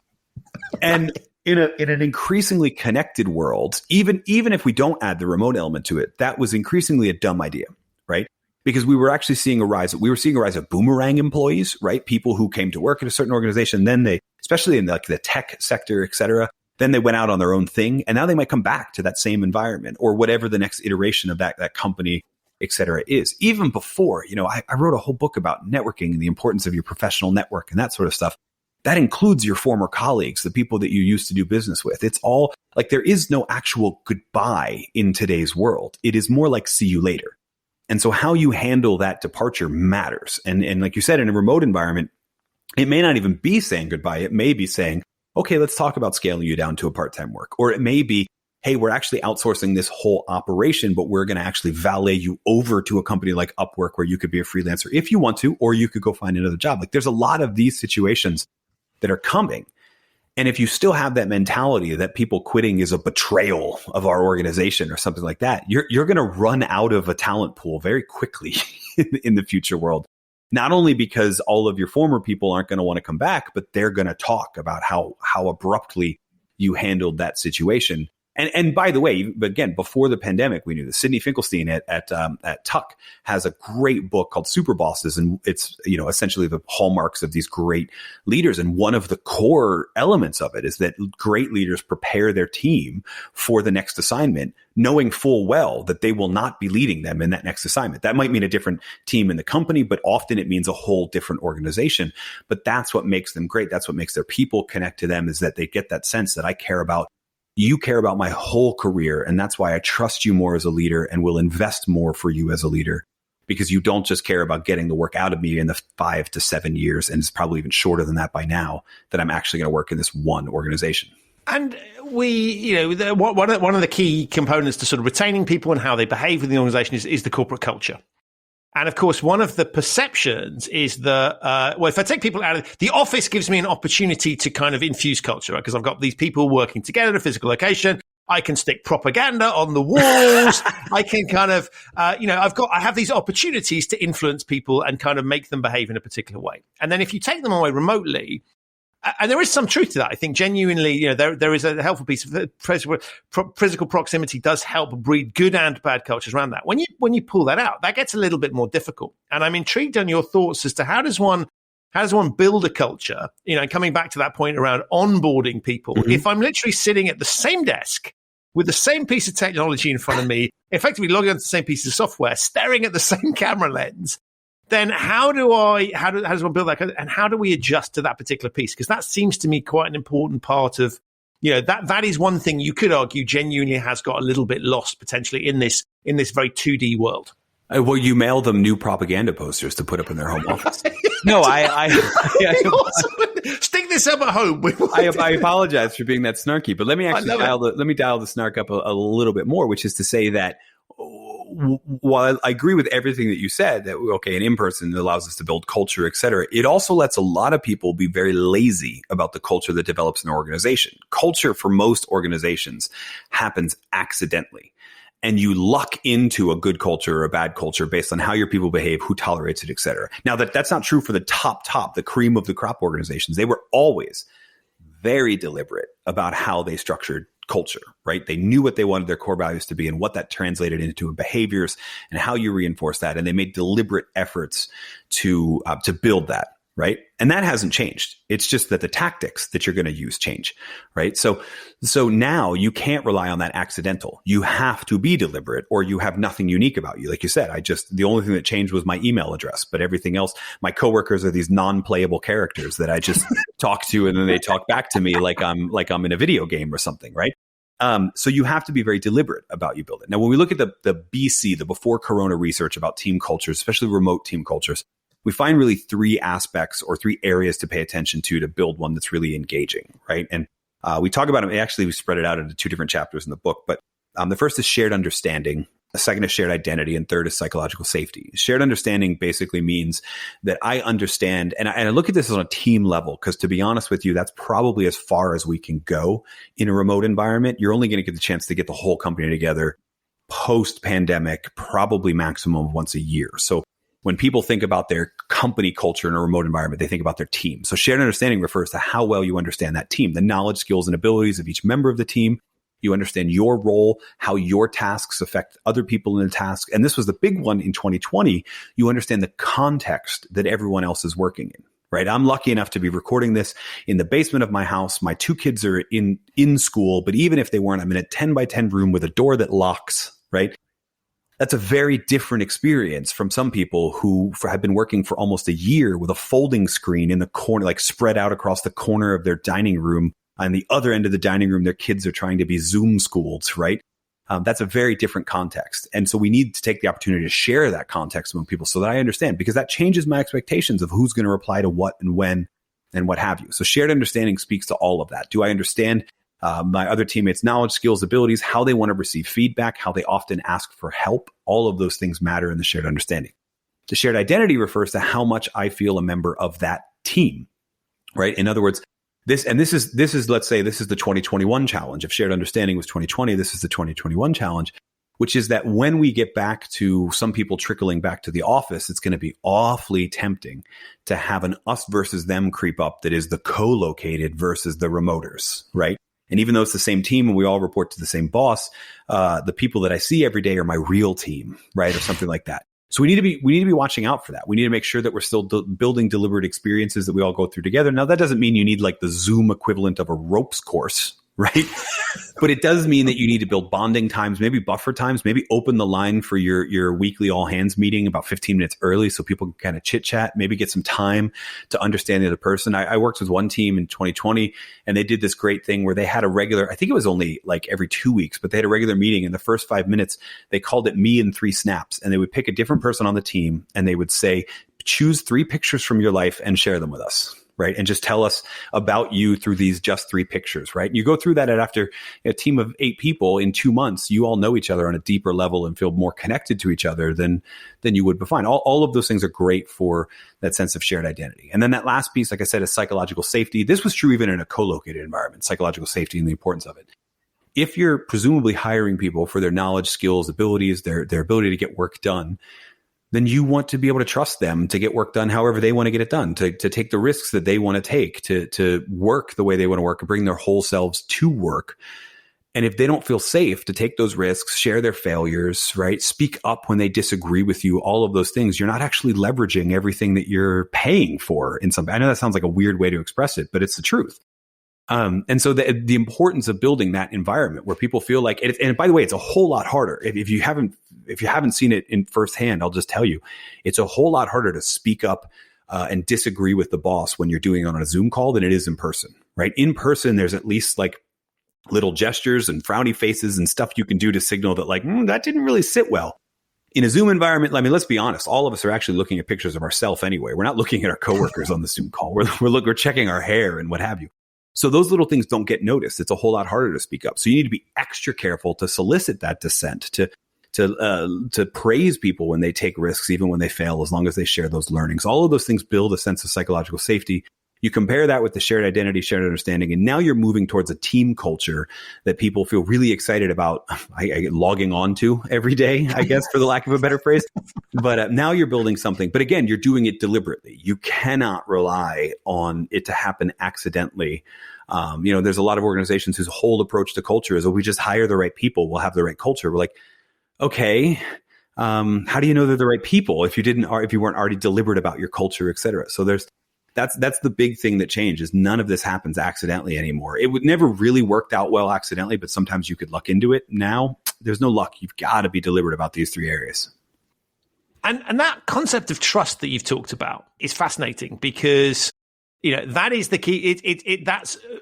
And in an increasingly connected world, even if we don't add the remote element to it, that was increasingly a dumb idea, right? Because we were actually seeing a rise of boomerang employees, right? People who came to work at a certain organization, then they, especially in like the tech sector, et cetera, then they went out on their own thing, and now they might come back to that same environment or whatever the next iteration of that company, et cetera, is. Even before, I wrote a whole book about networking and the importance of your professional network and that sort of stuff. That includes your former colleagues, the people that you used to do business with. It's all like there is no actual goodbye in today's world. It is more like see you later. And so how you handle that departure matters. And like you said, in a remote environment, it may not even be saying goodbye. It may be saying, okay, let's talk about scaling you down to a part-time work. Or it may be, hey, we're actually outsourcing this whole operation, but we're going to actually valet you over to a company like Upwork where you could be a freelancer if you want to, or you could go find another job. Like there's a lot of these situations that are coming. And if you still have that mentality that people quitting is a betrayal of our organization or something like that, you're going to run out of a talent pool very quickly in the future world. Not only because all of your former people aren't going to want to come back, but they're going to talk about how abruptly you handled that situation. And by the way, but again, before the pandemic, we knew that Sidney Finkelstein at Tuck has a great book called Super Bosses. And it's, essentially the hallmarks of these great leaders. And one of the core elements of it is that great leaders prepare their team for the next assignment, knowing full well that they will not be leading them in that next assignment. That might mean a different team in the company, but often it means a whole different organization. But that's what makes them great. That's what makes their people connect to them, is that they get that sense that I care about you, care about my whole career. And that's why I trust you more as a leader and will invest more for you as a leader, because you don't just care about getting the work out of me in the 5 to 7 years. And it's probably even shorter than that by now, that I'm actually going to work in this one organization. And we, one of the key components to sort of retaining people and how they behave within the organization is the corporate culture. And of course, one of the perceptions is if I take people out of the office, gives me an opportunity to kind of infuse culture, right? Because I've got these people working together in a physical location. I can stick propaganda on the walls. I can kind of, I have these opportunities to influence people and kind of make them behave in a particular way. And then if you take them away remotely, and there is some truth to that. I think genuinely, there is a helpful piece of physical proximity does help breed good and bad cultures around that. When you pull that out, that gets a little bit more difficult. And I'm intrigued on your thoughts as to how does one build a culture? Coming back to that point around onboarding people. Mm-hmm. If I'm literally sitting at the same desk with the same piece of technology in front of me, effectively logging onto the same piece of software, staring at the same camera lens, then how does one build that? And how do we adjust to that particular piece? Because that seems to me quite an important part of, that is one thing you could argue genuinely has got a little bit lost potentially in this very 2D world. Well, you mail them new propaganda posters to put up in their home office. No, stick this up at home. I apologize for being that snarky, but let me actually dial the snark up a little bit more, which is to say that while I agree with everything that you said, that, okay, an in-person allows us to build culture, et cetera, it also lets a lot of people be very lazy about the culture that develops in an organization. Culture for most organizations happens accidentally. And you luck into a good culture or a bad culture based on how your people behave, who tolerates it, et cetera. Now, that's not true for the top, the cream of the crop organizations. They were always very deliberate about how they structured culture, right? They knew what they wanted their core values to be and what that translated into behaviors and how you reinforce that. And they made deliberate efforts to build that, right? And that hasn't changed. It's just that the tactics that you're going to use change, right? So now you can't rely on that accidental. You have to be deliberate or you have nothing unique about you. Like you said, the only thing that changed was my email address, but everything else, my coworkers are these non-playable characters that I just talk to and then they talk back to me like I'm in a video game or something, right? So you have to be very deliberate about you build it. Now, when we look at the BC, the before Corona research about team cultures, especially remote team cultures, we find really 3 aspects or 3 areas to pay attention to build one that's really engaging, right? And we talk about it. Actually, we spread it out into 2 different chapters in the book. But the first is shared understanding. The second is shared identity. And third is psychological safety. Shared understanding basically means that I understand, and I look at this on a team level, because to be honest with you, that's probably as far as we can go in a remote environment. You're only going to get the chance to get the whole company together post-pandemic, probably maximum once a year. So when people think about their company culture in a remote environment, they think about their team. So shared understanding refers to how well you understand that team, the knowledge, skills, and abilities of each member of the team. You understand your role, how your tasks affect other people in the task. And this was the big one in 2020. You understand the context that everyone else is working in, right? I'm lucky enough to be recording this in the basement of my house. My 2 kids are in school, but even if they weren't, I'm in a 10 by 10 room with a door that locks, right? That's a very different experience from some people who have been working for almost a year with a folding screen in the corner, like spread out across the corner of their dining room. On the other end of the dining room, their kids are trying to be Zoom schooled, right? That's a very different context. And so we need to take the opportunity to share that context among people so that I understand, because that changes my expectations of who's going to reply to what and when and what have you. So shared understanding speaks to all of that. Do I understand my other teammates' knowledge, skills, abilities, how they want to receive feedback, how they often ask for help? All of those things matter in the shared understanding. The shared identity refers to how much I feel a member of that team, right? In other words, this is, let's say this is the 2021 challenge. If shared understanding was 2020, this is the 2021 challenge, which is that when we get back to some people trickling back to the office, it's going to be awfully tempting to have an us versus them creep up that is the co-located versus the remoters, right? And even though it's the same team and we all report to the same boss, the people that I see every day are my real team, right? Or something like that. So we need to be watching out for that. We need to make sure that we're still building deliberate experiences that we all go through together. Now, that doesn't mean you need like the Zoom equivalent of a ropes course, right? But it does mean that you need to build bonding times, maybe buffer times, maybe open the line for your weekly all hands meeting about 15 minutes early so people can kind of chit chat, maybe get some time to understand the other person. I worked with one team in 2020 and they did this great thing where they had a regular, I think it was only like every 2 weeks, but they had a regular meeting. In the first 5 minutes, they called it me in 3 snaps, and they would pick a different person on the team and they would say, choose 3 pictures from your life and share them with us. Right. And just tell us about you through these just 3 pictures. Right. And you go through that, and after a team of 8 people in 2 months, you all know each other on a deeper level and feel more connected to each other than you would before. All of those things are great for that sense of shared identity. And then that last piece, like I said, is psychological safety. This was true even in a co-located environment, psychological safety and the importance of it. If you're presumably hiring people for their knowledge, skills, abilities, their ability to get work done, then you want to be able to trust them to get work done however they want to get it done, to take the risks that they want to take, to work the way they want to work and bring their whole selves to work. And if they don't feel safe to take those risks, share their failures, right? Speak up when they disagree with you, all of those things, you're not actually leveraging everything that you're paying for in some. I know that sounds like a weird way to express it, but it's the truth. And so the importance of building that environment where people feel like, and by the way, it's a whole lot harder. If you haven't seen it in firsthand, I'll just tell you, it's a whole lot harder to speak up and disagree with the boss when you're doing it on a Zoom call than it is in person, right? In person, there's at least like little gestures and frowny faces and stuff you can do to signal that like, that didn't really sit well. In a Zoom environment, I mean, let's be honest, all of us are actually looking at pictures of ourselves anyway. We're not looking at our coworkers on the Zoom call. We're checking our hair and what have you. So those little things don't get noticed. It's a whole lot harder to speak up. So you need to be extra careful to solicit that dissent, to praise people when they take risks, even when they fail, as long as they share those learnings. All of those things build a sense of psychological safety. You compare that with the shared identity, shared understanding, and now you're moving towards a team culture that people feel really excited about logging on to every day, I guess, for the lack of a better phrase. But now you're building something. But again, you're doing it deliberately. You cannot rely on it to happen accidentally. There's a lot of organizations whose whole approach to culture is, we just hire the right people, we'll have the right culture. We're like, okay, how do you know they're the right people if you weren't already deliberate about your culture, et cetera? So that's the big thing that changes. None of this happens accidentally anymore. It would never really worked out well accidentally, but sometimes you could luck into it. Now there's no luck. You've got to be deliberate about these 3 areas. And that concept of trust that you've talked about is fascinating because, that is the key. It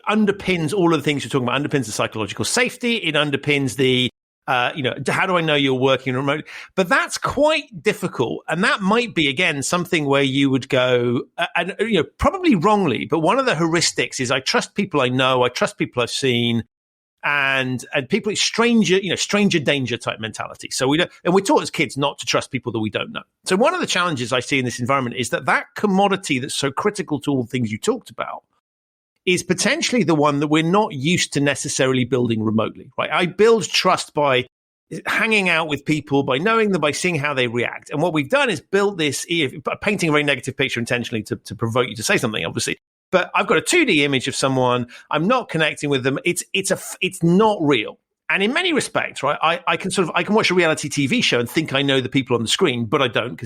underpins all of the things you're talking about, underpins the psychological safety. It underpins the, how do I know you're working remote? But that's quite difficult. And that might be, again, something where you would go, probably wrongly, but one of the heuristics is I trust people I know, I trust people I've seen, and people, stranger danger type mentality. So we're taught as kids not to trust people that we don't know. So one of the challenges I see in this environment is that commodity that's so critical to all the things you talked about is potentially the one that we're not used to necessarily building remotely, right? I build trust by hanging out with people, by knowing them, by seeing how they react. And what we've done is build this, painting a very negative picture intentionally to provoke you to say something, obviously. But I've got a 2D image of someone. I'm not connecting with them. It's not real. And in many respects, right, I can watch a reality TV show and think I know the people on the screen, but I don't.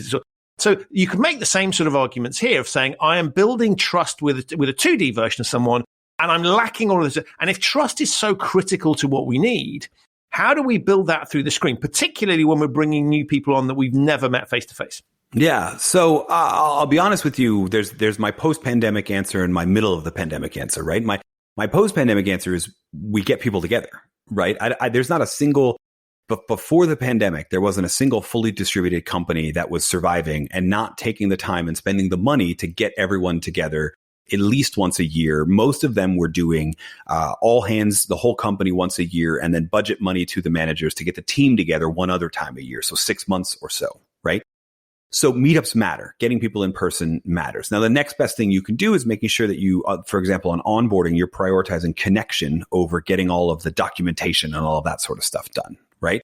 So you can make the same sort of arguments here of saying I am building trust with a 2D version of someone, and I'm lacking all of this. And if trust is so critical to what we need, how do we build that through the screen, particularly when we're bringing new people on that we've never met face to face? Yeah. So I'll be honest with you. There's my post-pandemic answer and my middle of the pandemic answer, right? My post-pandemic answer is we get people together, right? There's not a single, but before the pandemic, there wasn't a single fully distributed company that was surviving and not taking the time and spending the money to get everyone together at least once a year. Most of them were doing all hands, the whole company once a year, and then budget money to the managers to get the team together one other time a year. So 6 months or so, right? So meetups matter. Getting people in person matters. Now, the next best thing you can do is making sure that you, for example, on onboarding, you're prioritizing connection over getting all of the documentation and all of that sort of stuff done, right?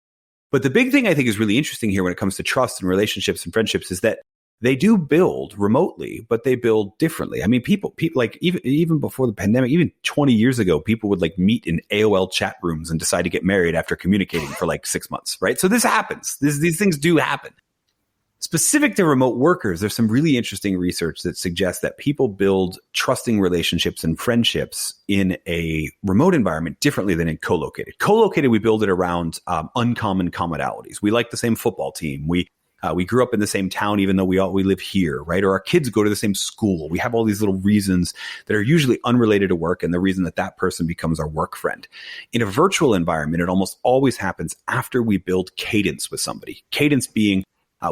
But the big thing I think is really interesting here when it comes to trust and relationships and friendships is that they do build remotely, but they build differently. I mean, people like even before the pandemic, even 20 years ago, people would like meet in AOL chat rooms and decide to get married after communicating for like 6 months, right? So this happens. These things do happen. Specific to remote workers, there's some really interesting research that suggests that people build trusting relationships and friendships in a remote environment differently than in co-located. Co-located, we build it around uncommon commonalities. We like the same football team. We grew up in the same town, even though we live here, right? Or our kids go to the same school. We have all these little reasons that are usually unrelated to work, and the reason that person becomes our work friend. In a virtual environment, it almost always happens after we build cadence with somebody. Cadence being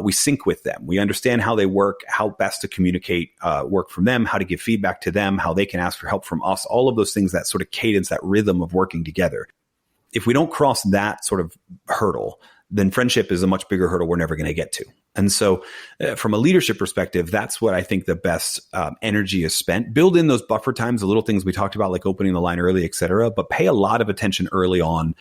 we sync with them. We understand how they work, how best to communicate work from them, how to give feedback to them, how they can ask for help from us, all of those things, that sort of cadence, that rhythm of working together. If we don't cross that sort of hurdle, then friendship is a much bigger hurdle we're never going to get to. And so from a leadership perspective, that's what I think the best energy is spent. Build in those buffer times, the little things we talked about, like opening the line early, et cetera, but pay a lot of attention early on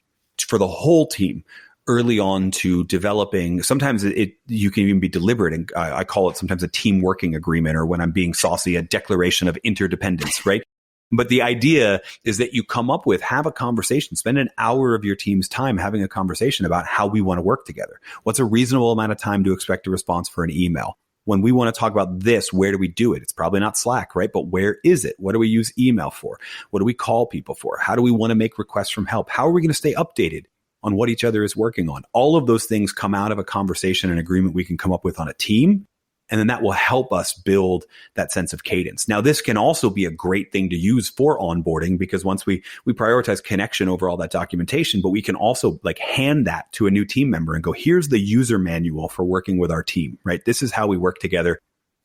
for the whole team, early on to developing. Sometimes you can even be deliberate, and I call it sometimes a team working agreement, or when I'm being saucy, a declaration of interdependence, right? But the idea is that you come up with, have a conversation, spend an hour of your team's time having a conversation about how we want to work together. What's a reasonable amount of time to expect a response for an email? When we want to talk about this, where do we do it? It's probably not Slack, right? But where is it? What do we use email for? What do we call people for? How do we want to make requests from help? How are we going to stay updated on what each other is working on? All of those things come out of a conversation and agreement we can come up with on a team. And then that will help us build that sense of cadence. Now, this can also be a great thing to use for onboarding, because once we prioritize connection over all that documentation, but we can also like hand that to a new team member and go, here's the user manual for working with our team, right? This is how we work together.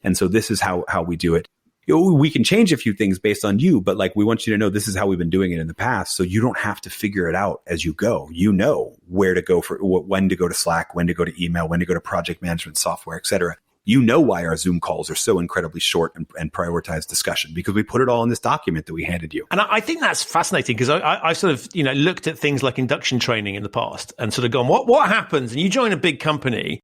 And so this is how we do it. We can change a few things based on you, but like, we want you to know this is how we've been doing it in the past. So you don't have to figure it out as you go. You know where to go for when to go to Slack, when to go to email, when to go to project management software, et cetera. You know why our Zoom calls are so incredibly short and prioritize discussion, because we put it all in this document that we handed you. And I think that's fascinating, because I sort of, looked at things like induction training in the past and sort of gone, what happens? And you join a big company,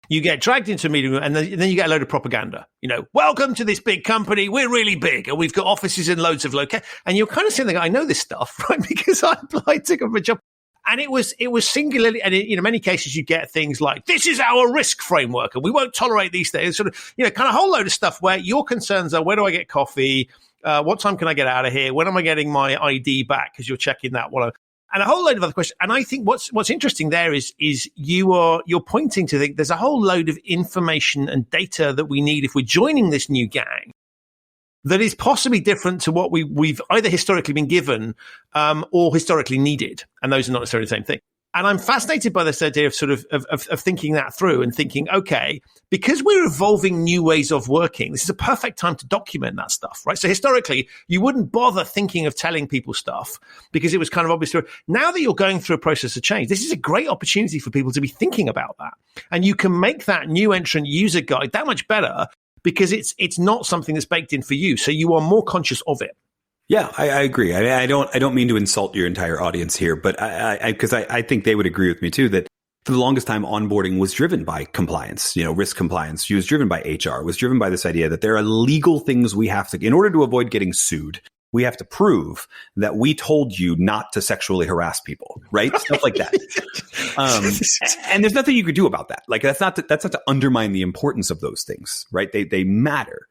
you get dragged into a meeting room, and then you get a load of propaganda. Welcome to this big company. We're really big, and we've got offices in loads of locations. And you're kind of saying, I know this stuff, right? Because I applied to go for a job. And it was singularly, and in many cases, you get things like, this is our risk framework, and we won't tolerate these things. Sort of, kind of a whole load of stuff where your concerns are, where do I get coffee? What time can I get out of here? When am I getting my ID back? Because you're checking that one. And a whole load of other questions. And I think what's interesting there is you're pointing to there's a whole load of information and data that we need if we're joining this new gang that is possibly different to what we've either historically been given or historically needed. And those are not necessarily the same thing. And I'm fascinated by this idea of sort of thinking that through and thinking, okay, because we're evolving new ways of working, this is a perfect time to document that stuff, right? So historically, you wouldn't bother thinking of telling people stuff because it was kind of obvious. Now that you're going through a process of change, this is a great opportunity for people to be thinking about that. And you can make that new entrant user guide that much better because it's not something that's baked in for you. So you are more conscious of it. Yeah, I agree. I don't mean to insult your entire audience here, but because I think they would agree with me too, that for the longest time, onboarding was driven by compliance, risk compliance. She was driven by HR, was driven by this idea that there are legal things we have to, in order to avoid getting sued, we have to prove that we told you not to sexually harass people, right? Stuff like that. And there's nothing you could do about that. Like that's not to undermine the importance of those things, right? They matter.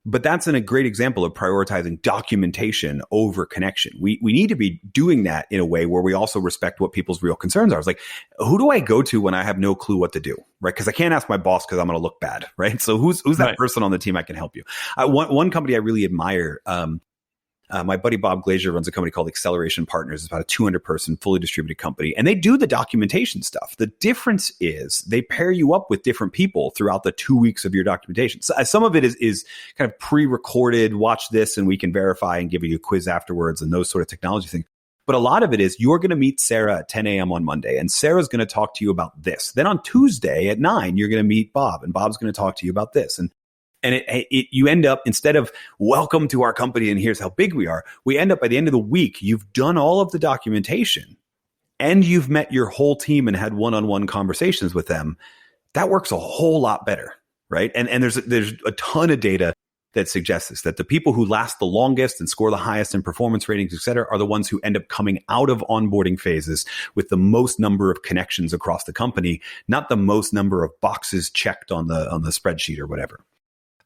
But that's a great example of prioritizing documentation over connection. We need to be doing that in a way where we also respect what people's real concerns are. It's like, who do I go to when I have no clue what to do, right? Because I can't ask my boss because I'm going to look bad, right? So who's that person on the team I can help you? One company I really admire, my buddy Bob Glazier runs a company called Acceleration Partners. It's about a 200-person, fully distributed company. And they do the documentation stuff. The difference is they pair you up with different people throughout the 2 weeks of your documentation. So some of it is kind of pre-recorded, watch this and we can verify and give you a quiz afterwards and those sort of technology things. But a lot of it is you're going to meet Sarah at 10 a.m. on Monday, and Sarah's going to talk to you about this. Then on Tuesday at 9, you're going to meet Bob, and Bob's going to talk to you about this. And you end up, instead of welcome to our company and here's how big we are, we end up by the end of the week, you've done all of the documentation and you've met your whole team and had one-on-one conversations with them. That works a whole lot better, right? And there's a ton of data that suggests this, that the people who last the longest and score the highest in performance ratings, et cetera, are the ones who end up coming out of onboarding phases with the most number of connections across the company, not the most number of boxes checked on the spreadsheet or whatever.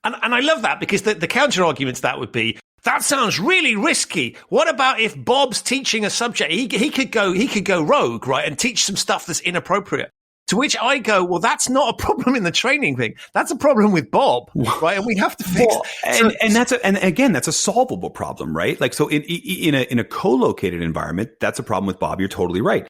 And I love that because the counter argument to that would be, that sounds really risky. What about if Bob's teaching a subject? He could go rogue, right, and teach some stuff that's inappropriate. To which I go, well, that's not a problem in the training thing. That's a problem with Bob, right? And we have to fix. And again, that's a solvable problem, right? Like, so in a co-located environment, that's a problem with Bob. You're totally right.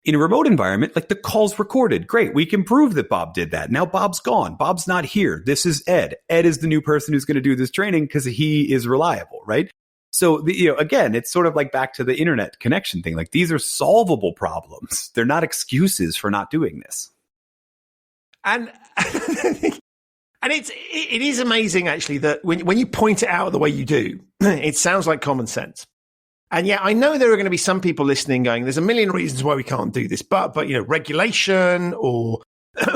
In a remote environment, like the call's recorded. Great. We can prove that Bob did that. Now Bob's gone. Bob's not here. This is Ed. Ed is the new person who's going to do this training because he is reliable, right? So, again, it's sort of like back to the internet connection thing. Like these are solvable problems. They're not excuses for not doing this. And it is amazing, actually, that when you point it out the way you do, it sounds like common sense. And yeah, I know there are going to be some people listening going, there's a million reasons why we can't do this, but regulation, or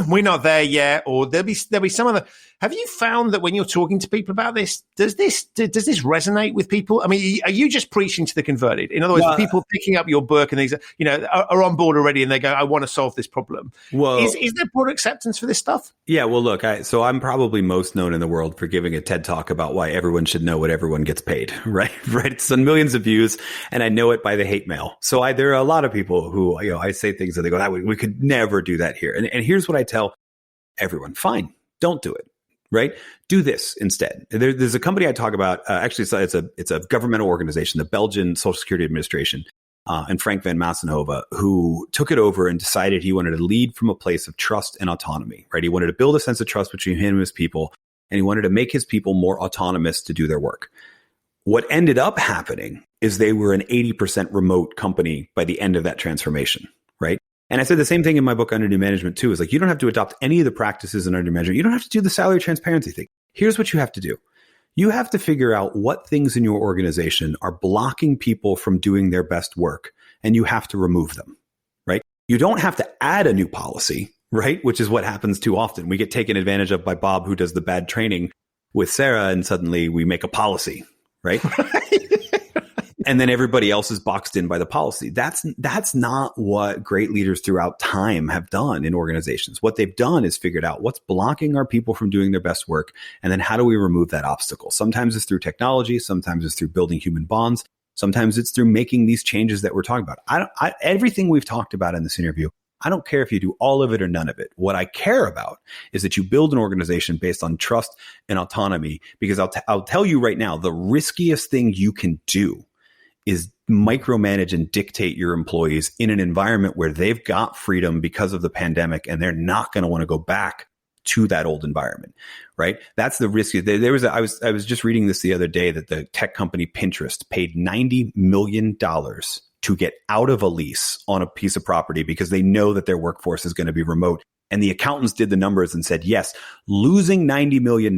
we're not there yet, or there'll be some other. Have you found that when you're talking to people about this, does this resonate with people? I mean, are you just preaching to the converted? In other words, people picking up your book and these, are on board already and they go, I want to solve this problem. Well, is there broad acceptance for this stuff? Yeah, well, look, so I'm probably most known in the world for giving a TED talk about why everyone should know what everyone gets paid, right? Right. It's on millions of views, and I know it by the hate mail. So there are a lot of people who, I say things and they go, we could never do that here. And here's what I tell everyone: fine, don't do it. Right? Do this instead. There's a company I talk about. Actually, it's a governmental organization, the Belgian Social Security Administration, and Frank van Massenhove, who took it over and decided he wanted to lead from a place of trust and autonomy. Right? He wanted to build a sense of trust between him and his people, and he wanted to make his people more autonomous to do their work. What ended up happening is they were an 80% remote company by the end of that transformation. Right? And I said the same thing in my book, Under New Management, too, is like, you don't have to adopt any of the practices in Under New Management. You don't have to do the salary transparency thing. Here's what you have to do. You have to figure out what things in your organization are blocking people from doing their best work, and you have to remove them, right? You don't have to add a new policy, right? Which is what happens too often. We get taken advantage of by Bob, who does the bad training with Sarah, and suddenly we make a policy, right? And then everybody else is boxed in by the policy. That's not what great leaders throughout time have done in organizations. What they've done is figured out what's blocking our people from doing their best work, and then how do we remove that obstacle? Sometimes it's through technology. Sometimes it's through building human bonds. Sometimes it's through making these changes that we're talking about. Everything we've talked about in this interview, I don't care if you do all of it or none of it. What I care about is that you build an organization based on trust and autonomy, because I'll tell you right now, the riskiest thing you can do is micromanage and dictate your employees in an environment where they've got freedom because of the pandemic, and they're not going to want to go back to that old environment, right? That's the risk. I was just reading this the other day that the tech company Pinterest paid $90 million to get out of a lease on a piece of property because they know that their workforce is going to be remote. And the accountants did the numbers and said, yes, losing $90 million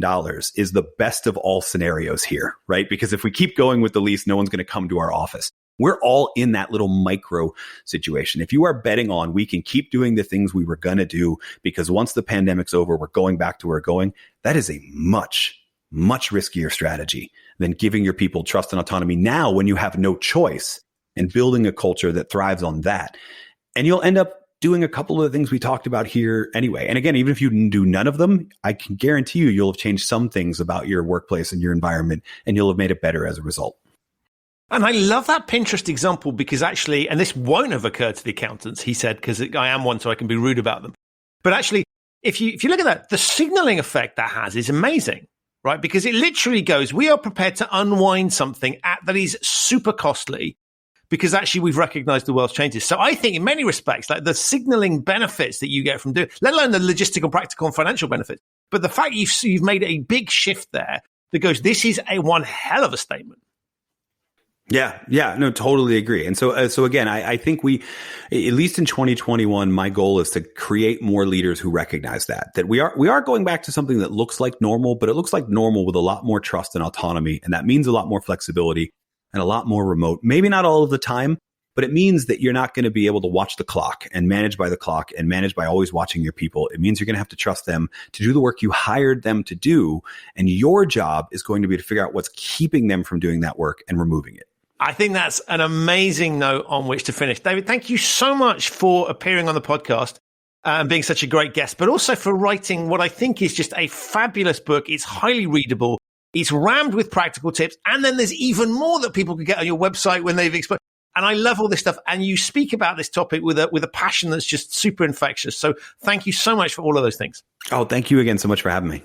is the best of all scenarios here, right? Because if we keep going with the lease, no one's going to come to our office. We're all in that little micro situation. If you are betting on we can keep doing the things we were going to do because once the pandemic's over, we're going back to where we're going, that is a much, much riskier strategy than giving your people trust and autonomy now when you have no choice and building a culture that thrives on that. And you'll end up doing a couple of the things we talked about here anyway. And again, even if you do none of them, I can guarantee you'll have changed some things about your workplace and your environment, and you'll have made it better as a result. And I love that Pinterest example because actually, and this won't have occurred to the accountants, he said, because I am one, so I can be rude about them. But actually, if you look at that, the signaling effect that has is amazing, right? Because it literally goes, we are prepared to unwind something that is super costly because actually we've recognized the world's changes. So I think in many respects, like the signaling benefits that you get from doing, let alone the logistical, practical, and financial benefits, but the fact you've made a big shift there that goes, this is a one hell of a statement. Yeah, no, totally agree. And so again, I think we, at least in 2021, my goal is to create more leaders who recognize that we are going back to something that looks like normal, but it looks like normal with a lot more trust and autonomy. And that means a lot more flexibility and a lot more remote, maybe not all of the time, but it means that you're not going to be able to watch the clock and manage by the clock and manage by always watching your people. It means you're going to have to trust them to do the work you hired them to do. And your job is going to be to figure out what's keeping them from doing that work and removing it. I think that's an amazing note on which to finish. David, thank you so much for appearing on the podcast and being such a great guest, but also for writing what I think is just a fabulous book. It's highly readable. It's rammed with practical tips. And then there's even more that people can get on your website when they've explained. And I love all this stuff. And you speak about this topic with a passion that's just super infectious. So thank you so much for all of those things. Oh, thank you again so much for having me.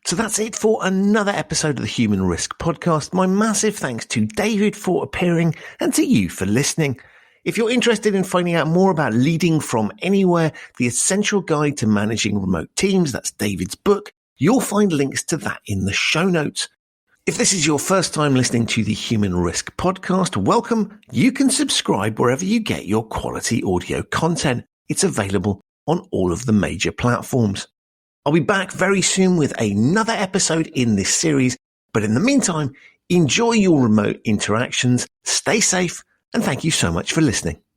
So that's it for another episode of the Human Risk Podcast. My massive thanks to David for appearing and to you for listening. If you're interested in finding out more about leading from anywhere, the essential guide to managing remote teams, that's David's book, you'll find links to that in the show notes. If this is your first time listening to the Human Risk Podcast, welcome. You can subscribe wherever you get your quality audio content. It's available on all of the major platforms. I'll be back very soon with another episode in this series, but in the meantime, enjoy your remote interactions, stay safe, and thank you so much for listening.